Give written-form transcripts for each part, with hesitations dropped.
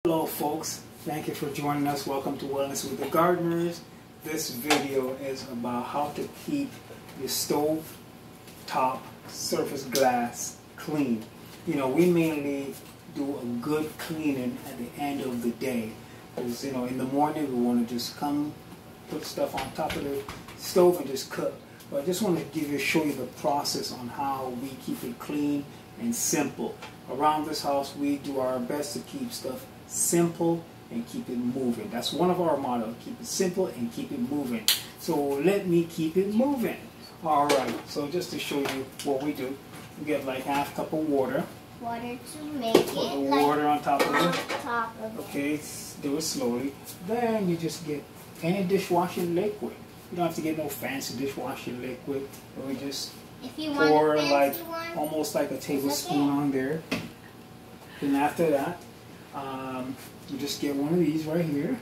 Hello folks, thank you for joining us. Welcome to Wellness with the Gardeners. This video is about how to keep your stove top surface glass clean. You know, we mainly do a good cleaning at the end of the day. Because, you know, in the morning we want to just come put stuff on top of the stove and just cook. But I just want to show you the process on how we keep it clean and simple. Around this house we do our best to keep stuff simple and keep it moving. That's one of our mottos: keep it simple and keep it moving. So let me keep it moving. Alright, so just to show you what we do, we get like half cup of water. Water to make it. Put the water on top of it. it. Okay, do it slowly. Then you just get any dishwashing liquid. You don't have to get no fancy dishwashing liquid. We just pour like almost like a tablespoon on there. And after that, you just get one of these right here,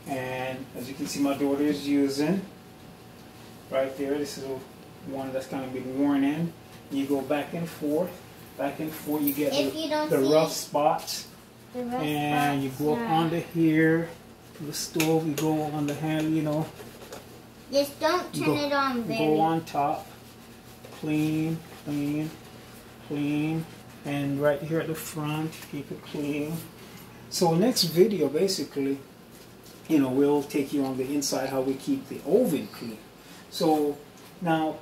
and as you can see my daughter is using right there. This is one that's kind of been worn in. You go back and forth, you get the rough spots, and you go up onto here to the stove. You go on the handle, you know. Just don't turn it on very. Go on top, clean, and right here at the front, keep it clean. So next video, basically, you know, we'll take you on the inside how we keep the oven clean. So now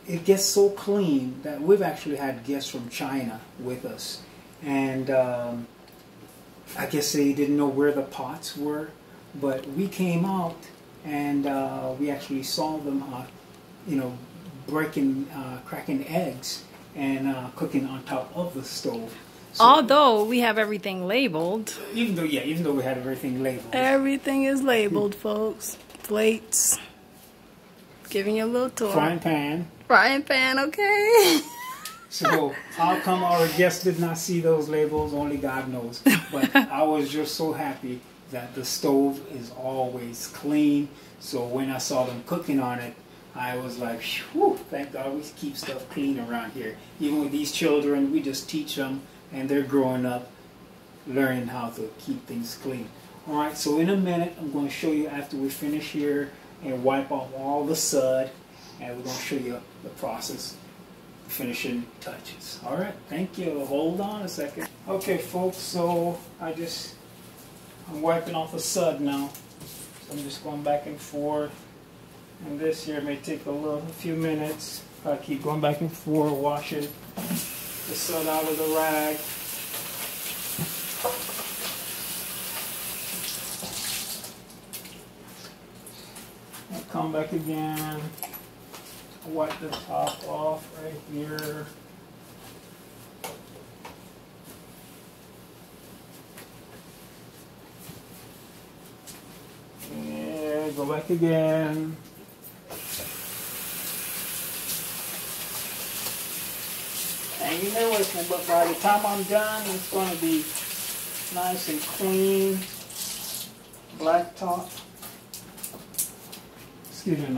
it gets so clean that we've actually had guests from China with us, and I guess they didn't know where the pots were, but we came out and we actually saw them, you know, cracking eggs and cooking on top of the stove. So, although we have everything labeled. Even though we had everything labeled. Everything is labeled, folks. Plates. Giving you a little tour. Frying pan. Frying pan, okay. So how come our guests did not see those labels? Only God knows. But I was just so happy that the stove is always clean. So when I saw them cooking on it, I was like, whew, thank God we keep stuff clean around here. Even with these children, we just teach them, and they're growing up, learning how to keep things clean. Alright, so in a minute, I'm going to show you after we finish here and wipe off all the sud, and we're going to show you the process, finishing touches. Alright, thank you. Hold on a second. Okay, folks, so I'm wiping off the sud now. So I'm just going back and forth. And this here may take a few minutes. I keep going back and forth, washing the sud out of the rag. I come back again, wipe the top off right here. And go back again. And you know it, but by the time I'm done, it's going to be nice and clean, black top. Excuse me,